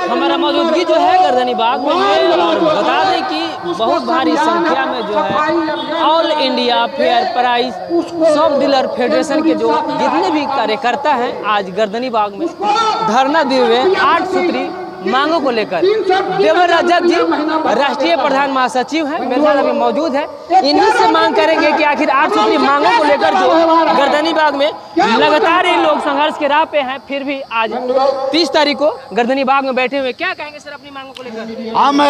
हमारा मौजूदगी जो है गर्दनी बाग में है और बता दें कि बहुत भारी संख्या में जो है ऑल इंडिया फेयर प्राइस सब डीलर फेडरेशन के जो जितने भी कार्यकर्ता हैं आज गर्दनी बाग में धरना दिए हुए 8 सूत्री मांगों को लेकर। देवर रजक जी राष्ट्रीय प्रधान महासचिव हैं, मेरे साथ अभी मौजूद है। इन्हीं से मांग करेंगे कि आखिर 8 सूत्री मांगों को लेकर जो गर्दनी बाग में लगातार ही लोग संघर्ष के राह पे हैं, फिर भी आज 30 तारीख को गर्दनी बाग में बैठे हुए क्या कहेंगे सर अपनी मांगों को लेकर? हम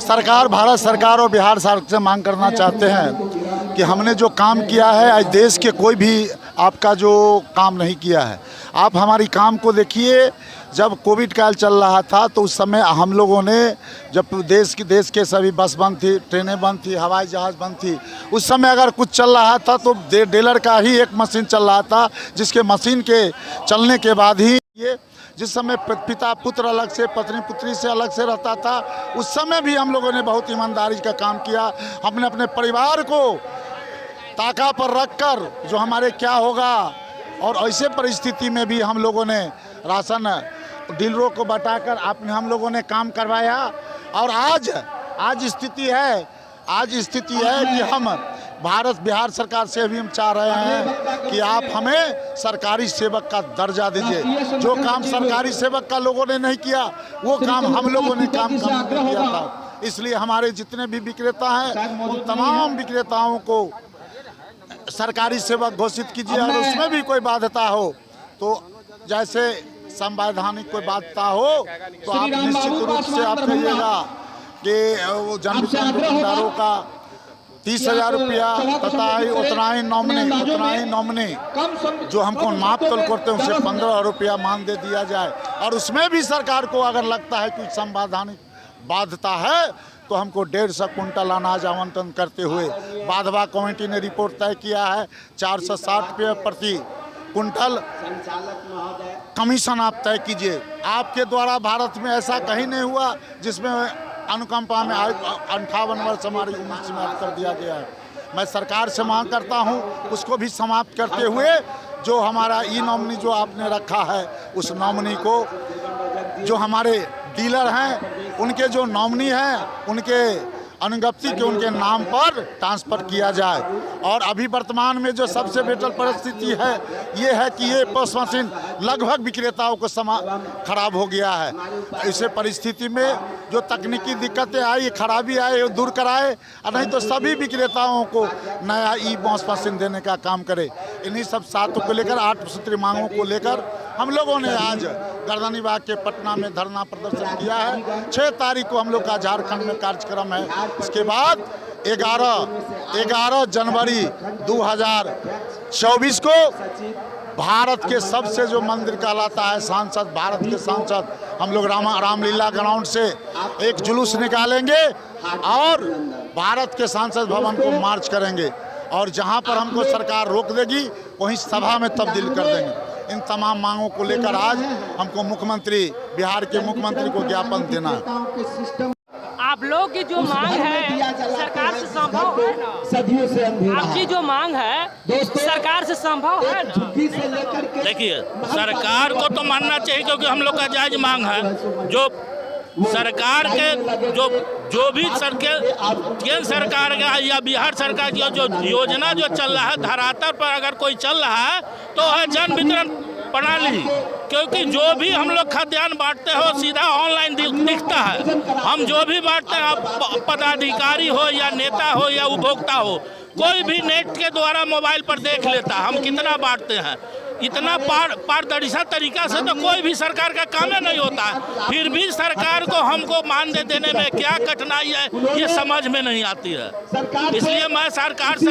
सरकार, भारत सरकार और बिहार सरकार से मांग करना चाहते हैं कि हमने जो काम किया है आज देश के कोई भी आपका जो काम नहीं किया है। आप हमारी काम को देखिए, जब कोविड काल चल रहा था तो उस समय हम लोगों ने जब देश के सभी बस बंद थी, ट्रेनें बंद थी, हवाई जहाज़ बंद थी, उस समय अगर कुछ चल रहा था तो डीलर का ही एक मशीन चल रहा था, जिसके मशीन के चलने के बाद ही ये जिस समय पिता पुत्र अलग से, पत्नी पुत्री से अलग से रहता था, उस समय भी हम लोगों ने बहुत ईमानदारी का काम किया। हमने अपने परिवार को ताका पर रखकर जो हमारे क्या होगा, और ऐसे परिस्थिति में भी हम लोगों ने राशन डीलरों को बताकर हम लोगों ने काम करवाया। और आज स्थिति है कि हम बिहार सरकार से भी हम चाह रहे हैं कि आप हमें सरकारी सेवक का दर्जा दीजिए। जो काम सरकारी सेवक का लोगों ने नहीं किया वो काम हम लोगों ने काम किया था। इसलिए हमारे जितने भी विक्रेता हैं उन तमाम विक्रेताओं को सरकारी सेवक घोषित कीजिए। और उसमें भी कोई बाध्यता हो तो जैसे संवैधानिक कोई बाध्यता हो तो आप निश्चित रूप से आप कहिएगा कि वो जन वितरण दुकानदारों का 30,000 रुपया तथा उतना ही नॉमिनी जो हमको माप तोल करते हैं उसे 15 रुपया मान दे दिया जाए। और उसमें भी सरकार को अगर लगता है कि संवैधानिक बाध्यता है तो हमको 150 कुंटल अनाज आवंटन करते हुए बाधवा कमेटी ने रिपोर्ट तय किया है 460 रुपये प्रति कुंटल कमीशन आप तय कीजिए। आपके द्वारा भारत में ऐसा कहीं नहीं हुआ जिसमें अनुकंपा में 58 वर्ष हमारी उम्र समाप्त कर दिया गया है। मैं सरकार से मांग करता हूं उसको भी समाप्त करते हुए जो हमारा ई नॉमिनी जो आपने रखा है उस नॉमिनी को जो हमारे डीलर हैं उनके जो नॉमिनी हैं उनके अनुज्ञप्ति के उनके नाम पर ट्रांसफ़र किया जाए। और अभी वर्तमान में जो सबसे बेटर परिस्थिति है ये है कि ये पोस्ट मशीन लगभग विक्रेताओं को खराब हो गया है। ऐसे परिस्थिति में जो तकनीकी दिक्कतें आई, खराबी आई, वो दूर कराए और नहीं तो सभी विक्रेताओं को नया ई पोस्ट मशीन देने का काम करे। इन्हीं सब सातों को लेकर 8 सूत्री मांगों को लेकर हम लोगों ने आज गर्दनी बाग के पटना में धरना प्रदर्शन किया है। 6 तारीख को हम लोग का झारखंड में कार्यक्रम है। इसके बाद 11 जनवरी 2024 को भारत के सबसे जो मंदिर कहलाता है सांसद, भारत के सांसद हम लोग रामलीला ग्राउंड से एक जुलूस निकालेंगे और भारत के सांसद भवन को मार्च करेंगे और जहां पर हमको सरकार रोक देगी वहीं सभा में तब्दील कर देंगे। इन तमाम मांगों को लेकर आज हमको बिहार के मुख्यमंत्री को ज्ञापन देना है। आप लोग की जो मांग है सरकार से संभव है ना? आपकी जो मांग है सरकार से संभव है ना? देखिए सरकार को तो मानना चाहिए क्योंकि हम लोग का जायज मांग है। जो सरकार के जो भी केंद्र सरकार का या बिहार सरकार की जो योजना जो चल रहा है धरातल पर अगर कोई चल रहा है तो है जन वितरण प्रणाली। क्योंकि जो भी हम लोग खाद्यान्न बांटते हो सीधा ऑनलाइन दिखता है। हम जो भी बांटते हैं पदाधिकारी हो या नेता हो या उपभोक्ता हो कोई भी नेट के द्वारा मोबाइल पर देख लेता हम कितना बांटते हैं। इतना पारदर्शी तरीका से तो कोई भी सरकार का काम नहीं होता है। फिर भी सरकार को हमको मानदेय देने में क्या कठिनाई है ये समझ में नहीं आती है। इसलिए मैं सरकार से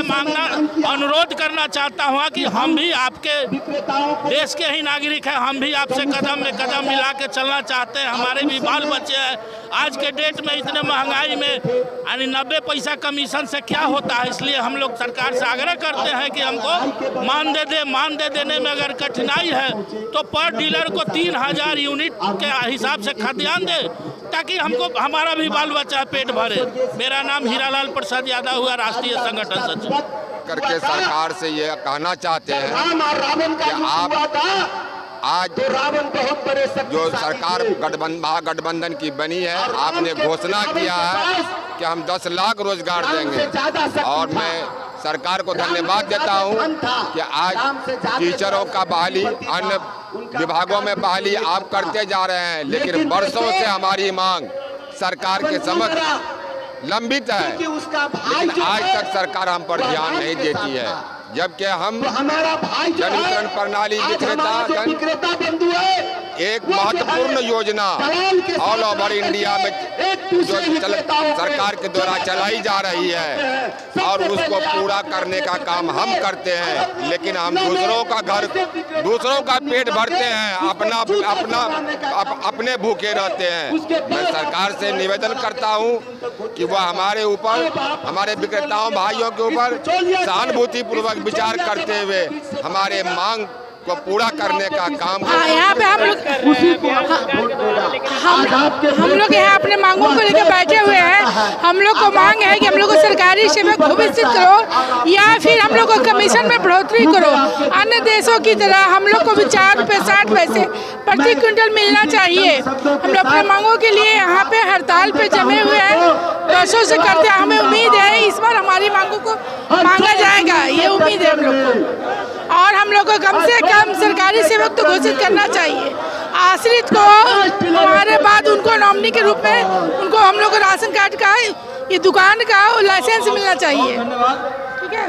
अनुरोध करना चाहता हूँ कि हम भी आपके देश के ही नागरिक हैं, हम भी आपसे कदम में कदम मिला के चलना चाहते हैं। हमारे भी बाल बच्चे हैं। आज के डेट में इतने महंगाई में यानी 90 पैसा कमीशन से क्या होता है। इसलिए हम लोग सरकार से आग्रह करते हैं कि हमको मानदेय देने में अगर कठिनाई है तो पर डीलर को 3000 यूनिट के हिसाब से खाद्यान्न दे ताकि हमारा भी बाल बच्चा पेट भरे। मेरा नाम हीरालाल प्रसाद यादव हुआ, राष्ट्रीय संगठन सचिव। करके सरकार से ये कहना चाहते हैं कि आप आज जो सरकार महागठबंधन की बनी है, आपने घोषणा किया है कि हम 10 लाख रोजगार देंगे और मैं सरकार को धन्यवाद देता हूं कि आज टीचरों का बहाली, अन्य विभागों में बहाली आप करते जा रहे हैं, लेकिन वर्षों से हमारी मांग सरकार के समक्ष लंबित है, लेकिन आज तक सरकार हम पर ध्यान नहीं देती है। जबकि हम जन वितरण प्रणाली विक्रेता एक महत्वपूर्ण योजना ऑल ओवर इंडिया में जो सरकार के द्वारा चलाई जा रही है और उसको पूरा करने का काम हम करते हैं, लेकिन हम दूसरों का घर, दूसरों का पेट भरते हैं, अपने भूखे रहते हैं। मैं सरकार से निवेदन करता हूं कि वह हमारे ऊपर, हमारे विक्रेताओं भाइयों के ऊपर सहानुभूति पूर्वक विचार करते हुए हमारे मांग को पूरा करने का काम यहाँ पे हम लोग यहाँ अपने मांगों को लेकर बैठे हुए हैं। हम लोग को मांग है कि हम लोग को सरकारी सेवा घोषित करो या फिर हम लोग को कमीशन में बढ़ोतरी करो। अन्य देशों की तरह हम लोग को भी 4 रुपये 60 पैसे प्रति क्विंटल मिलना चाहिए। हम लोग अपने मांगों के लिए यहाँ पे हड़ताल पे जमे हुए हैं, वर्षों से करते हैं। हमें उम्मीद है इस बार हमारी मांगों को मांगा जाएगा, ये उम्मीद है हम लोग को। और हम लोग को कम से कम सरकारी सेवक तो घोषित करना चाहिए। आश्रित को हमारे बाद उनको नॉमिनी के रूप में उनको हम लोग को राशन कार्ड का, ये दुकान का लाइसेंस मिलना चाहिए। ठीक है।